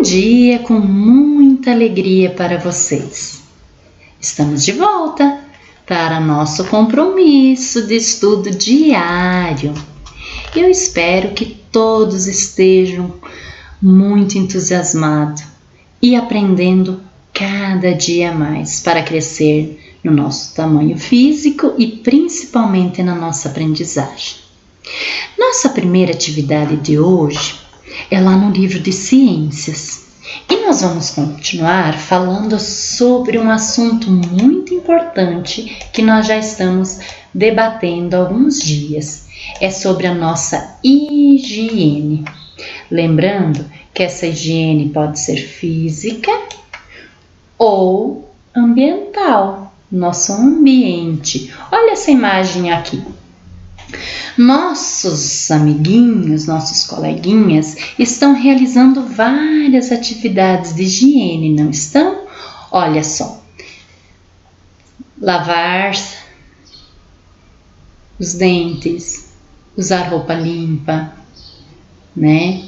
dia com muita alegria para vocês. Estamos de volta para nosso compromisso de estudo diário. Eu espero que todos estejam muito entusiasmados e aprendendo cada dia mais para crescer no nosso tamanho físico e principalmente na nossa aprendizagem. Nossa primeira atividade de hoje é lá no livro de ciências e nós vamos continuar falando sobre um assunto muito importante que nós já estamos debatendo há alguns dias. É sobre a nossa higiene. Lembrando que essa higiene pode ser física ou ambiental, nosso ambiente. Olha essa imagem aqui. Nossos amiguinhos, nossos coleguinhas estão realizando várias atividades de higiene, não estão? Olha só, lavar os dentes, usar roupa limpa, né?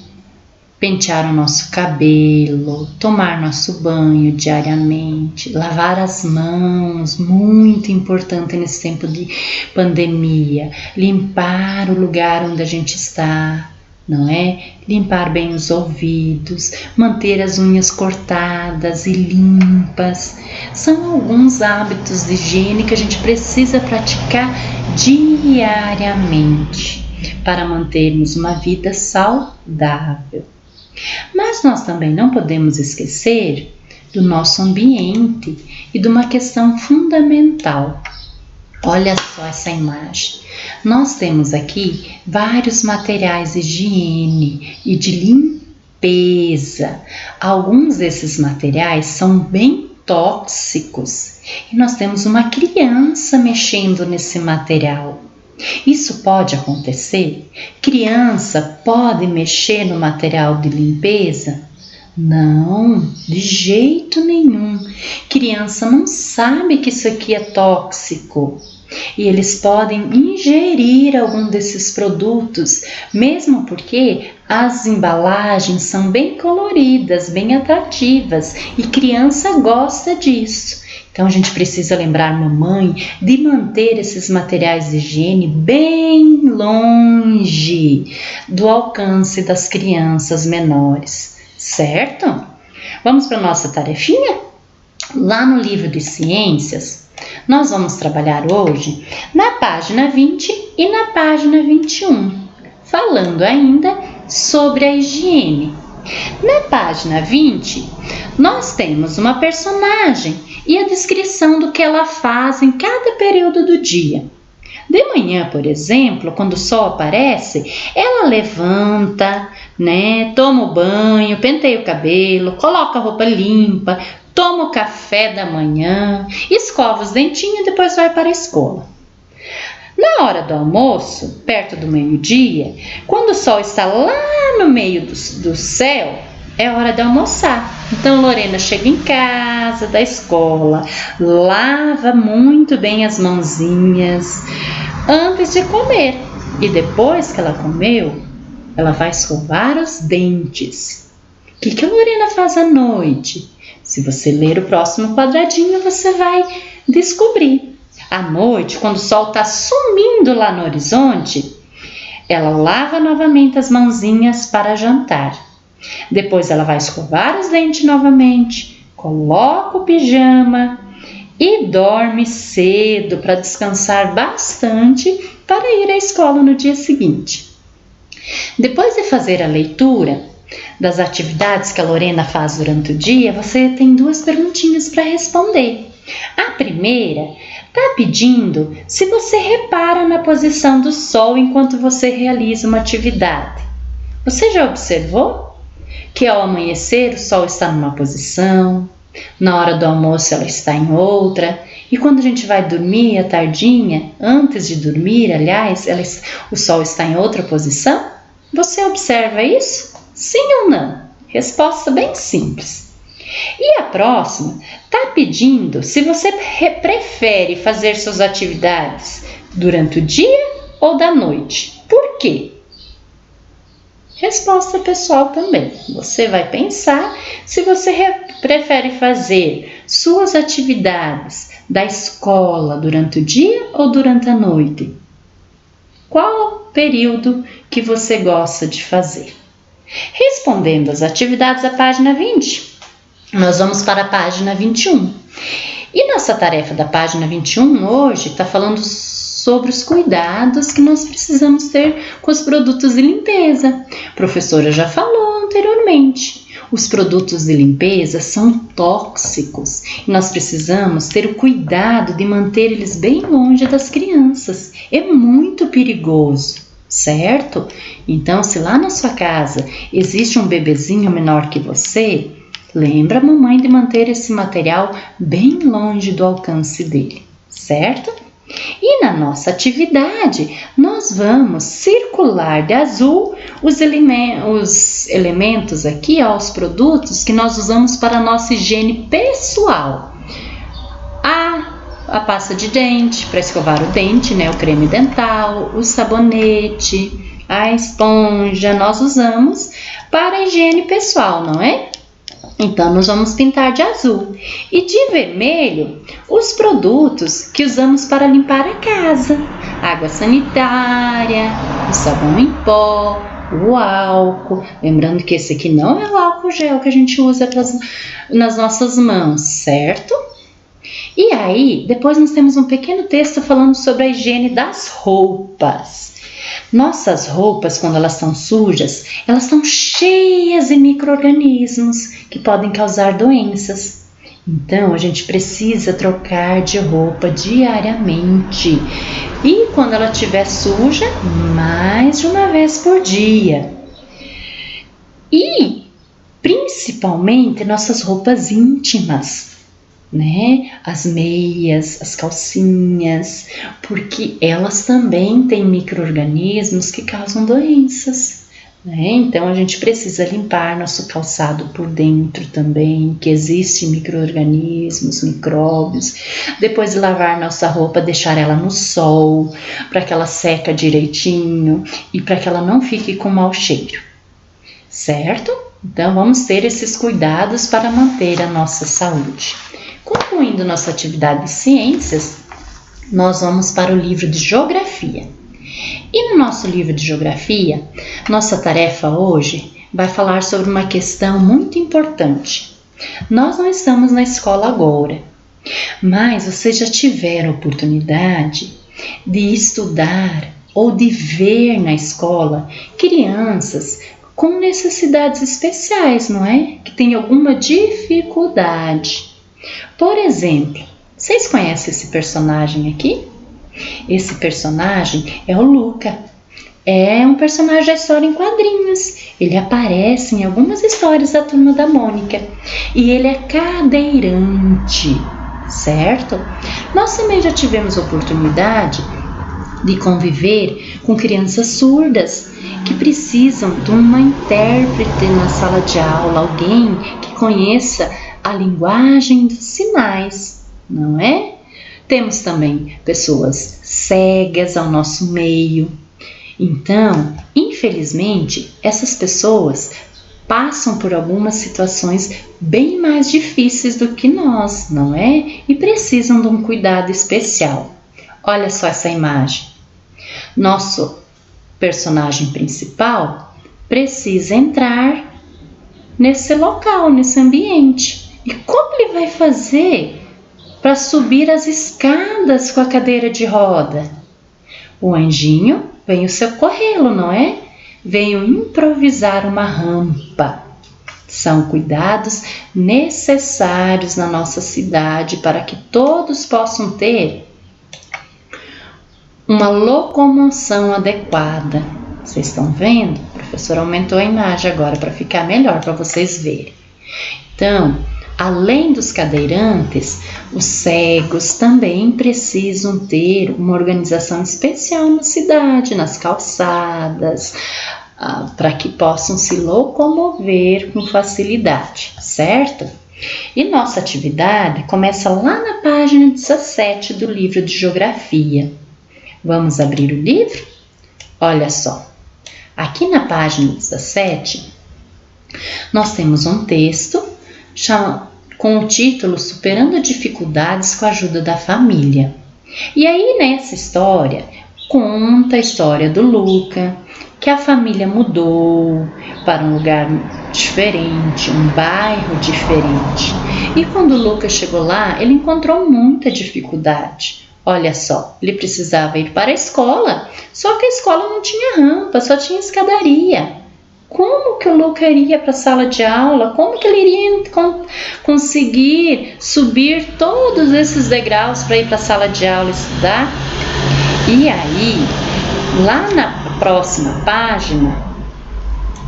Pentear o nosso cabelo, tomar nosso banho diariamente, lavar as mãos, muito importante nesse tempo de pandemia, limpar o lugar onde a gente está, não é? Limpar bem os ouvidos, manter as unhas cortadas e limpas. São alguns hábitos de higiene que a gente precisa praticar diariamente para mantermos uma vida saudável. Mas nós também não podemos esquecer do nosso ambiente e de uma questão fundamental. Olha só essa imagem. Nós temos aqui vários materiais de higiene e de limpeza. Alguns desses materiais são bem tóxicos e nós temos uma criança mexendo nesse material. Isso pode acontecer? Criança pode mexer no material de limpeza? Não, de jeito nenhum. Criança não sabe que isso aqui é tóxico. E eles podem ingerir algum desses produtos, mesmo porque as embalagens são bem coloridas, bem atrativas, e criança gosta disso. Então a gente precisa lembrar mamãe de manter esses materiais de higiene bem longe do alcance das crianças menores, certo? Vamos para a nossa tarefinha? Lá no livro de ciências, nós vamos trabalhar hoje na página 20 e na página 21, falando ainda sobre a higiene. Na página 20, nós temos uma personagem e a descrição do que ela faz em cada período do dia. De manhã, por exemplo, quando o sol aparece, ela levanta, né, toma o banho, penteia o cabelo, coloca a roupa limpa, toma o café da manhã, escova os dentinhos e depois vai para a escola. Na hora do almoço, perto do meio-dia, quando o sol está lá no meio do céu, é hora de almoçar. Então Lorena chega em casa da escola, lava muito bem as mãozinhas antes de comer. E depois que ela comeu, ela vai escovar os dentes. O que a Lorena faz à noite? Se você ler o próximo quadradinho, você vai descobrir. À noite, quando o sol está sumindo lá no horizonte, ela lava novamente as mãozinhas para jantar. Depois ela vai escovar os dentes novamente, coloca o pijama e dorme cedo para descansar bastante para ir à escola no dia seguinte. Depois de fazer a leitura das atividades que a Lorena faz durante o dia, você tem duas perguntinhas para responder. A primeira está pedindo se você repara na posição do sol enquanto você realiza uma atividade. Você já observou que ao amanhecer o sol está numa posição, na hora do almoço ela está em outra, e quando a gente vai dormir à tardinha, antes de dormir, aliás, o sol está em outra posição? Você observa isso? Sim ou não? Resposta bem simples. E a próxima está pedindo se você prefere fazer suas atividades durante o dia ou da noite. Por quê? resposta pessoal também. Você vai pensar se você prefere fazer suas atividades da escola durante o dia ou durante a noite. Qual o período que você gosta de fazer? Respondendo as atividades da página 20, nós vamos para a página 21. E nossa tarefa da página 21 hoje está falando sobre os cuidados que nós precisamos ter com os produtos de limpeza. A professora já falou anteriormente. Os produtos de limpeza são tóxicos e nós precisamos ter o cuidado de manter eles bem longe das crianças. É muito perigoso, certo? Então, se lá na sua casa existe um bebezinho menor que você, lembra a mamãe de manter esse material bem longe do alcance dele, certo? E na nossa atividade, nós vamos circular de azul os elementos aqui, ó, os produtos que nós usamos para a nossa higiene pessoal. A pasta de dente, para escovar o dente, né, o creme dental, o sabonete, a esponja, nós usamos para a higiene pessoal, não é? Então, nós vamos pintar de azul e de vermelho os produtos que usamos para limpar a casa. Água sanitária, o sabão em pó, o álcool. Lembrando que esse aqui não é o álcool gel que a gente usa nas nossas mãos, certo? E aí, depois nós temos um pequeno texto falando sobre a higiene das roupas. Nossas roupas, quando elas estão sujas, elas estão cheias de micro-organismos que podem causar doenças. Então, a gente precisa trocar de roupa diariamente. E quando ela estiver suja, mais de uma vez por dia. E, principalmente, nossas roupas íntimas, né? As meias, as calcinhas, porque elas também têm micro-organismos que causam doenças, né? Então a gente precisa limpar nosso calçado por dentro também, que existem micro-organismos, micróbios. Depois de lavar nossa roupa, deixar ela no sol, para que ela seque direitinho e para que ela não fique com mau cheiro, certo? Então vamos ter esses cuidados para manter a nossa saúde. Concluindo nossa atividade de ciências, nós vamos para o livro de geografia. E no nosso livro de geografia, nossa tarefa hoje vai falar sobre uma questão muito importante. Nós não estamos na escola agora, mas vocês já tiveram a oportunidade de estudar ou de ver na escola crianças com necessidades especiais, não é? Que têm alguma dificuldade. Por exemplo, vocês conhecem esse personagem aqui? Esse personagem é o Luca. É um personagem da história em quadrinhos. Ele aparece em algumas histórias da Turma da Mônica. E ele é cadeirante, certo? Nós também já tivemos oportunidade de conviver com crianças surdas que precisam de uma intérprete na sala de aula, alguém que conheça a linguagem dos sinais, não é? Temos também pessoas cegas ao nosso meio. Então, infelizmente, essas pessoas passam por algumas situações bem mais difíceis do que nós, não é? E precisam de um cuidado especial. Olha só essa imagem. Nosso personagem principal precisa entrar nesse local, nesse ambiente. E como ele vai fazer para subir as escadas com a cadeira de roda? O anjinho veio socorrê-lo, não é? Veio improvisar uma rampa. São cuidados necessários na nossa cidade para que todos possam ter uma locomoção adequada. Vocês estão vendo? O professor aumentou a imagem agora para ficar melhor para vocês verem. Então, além dos cadeirantes, os cegos também precisam ter uma organização especial na cidade, nas calçadas, para que possam se locomover com facilidade, certo? E nossa atividade começa lá na página 17 do livro de geografia. Vamos abrir o livro? Olha só. Aqui na página 17, nós temos um texto com o título Superando Dificuldades com a Ajuda da Família. E aí nessa história, conta a história do Luca, que a família mudou para um lugar diferente, um bairro diferente. E quando o Luca chegou lá, ele encontrou muita dificuldade. Olha só, ele precisava ir para a escola, só que a escola não tinha rampa, só tinha escadaria. Como que o Luca iria para a sala de aula? Como que ele iria conseguir subir todos esses degraus para ir para a sala de aula estudar? E aí, lá na próxima página,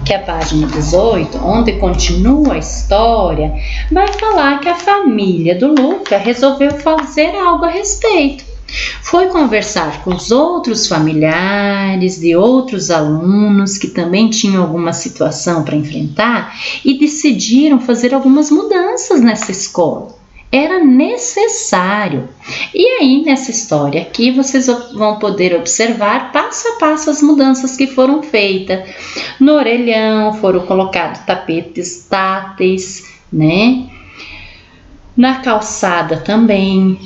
que é a página 18, onde continua a história, vai falar que a família do Luca resolveu fazer algo a respeito. Foi conversar com os outros familiares de outros alunos que também tinham alguma situação para enfrentar e decidiram fazer algumas mudanças nessa escola. Era necessário. E aí, nessa história aqui, vocês vão poder observar passo a passo as mudanças que foram feitas. No orelhão foram colocados tapetes táteis, né? Na calçada também.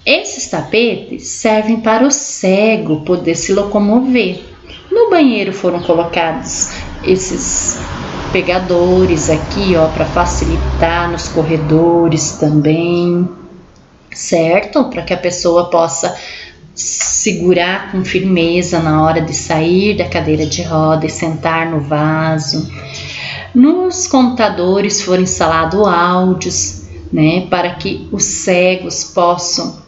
Esses tapetes servem para o cego poder se locomover. No banheiro foram colocados esses pegadores aqui, ó, para facilitar nos corredores também, certo? Para que a pessoa possa segurar com firmeza na hora de sair da cadeira de roda e sentar no vaso. Nos computadores foram instalados áudios, né, para que os cegos possam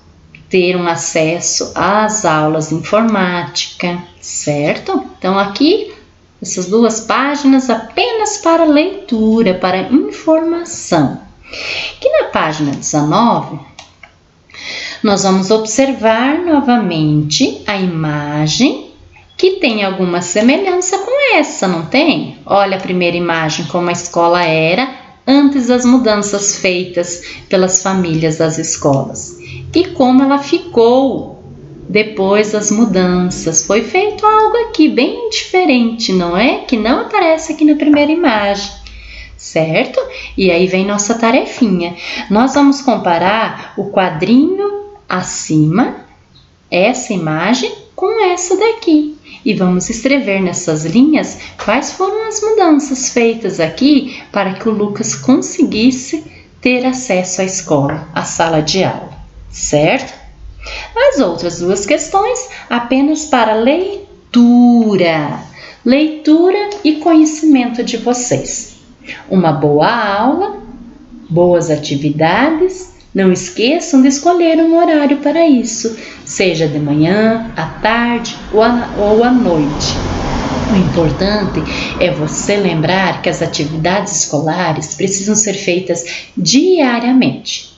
ter um acesso às aulas de informática, certo? Então aqui, essas duas páginas apenas para leitura, para informação. Aqui na página 19, nós vamos observar novamente a imagem que tem alguma semelhança com essa, não tem? Olha a primeira imagem, como a escola era antes das mudanças feitas pelas famílias das escolas. E como ela ficou depois das mudanças. Foi feito algo aqui bem diferente, não é? Que não aparece aqui na primeira imagem, certo? E aí vem nossa tarefinha. Nós vamos comparar o quadrinho acima, essa imagem, com essa daqui. E vamos escrever nessas linhas quais foram as mudanças feitas aqui para que o Lucas conseguisse ter acesso à escola, à sala de aula, certo? As outras duas questões apenas para leitura e conhecimento de vocês. Uma boa aula, boas atividades. Não esqueçam de escolher um horário para isso, seja de manhã, à tarde ou à noite. O importante é você lembrar que as atividades escolares precisam ser feitas diariamente.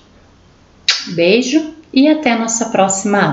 Beijo e até nossa próxima aula.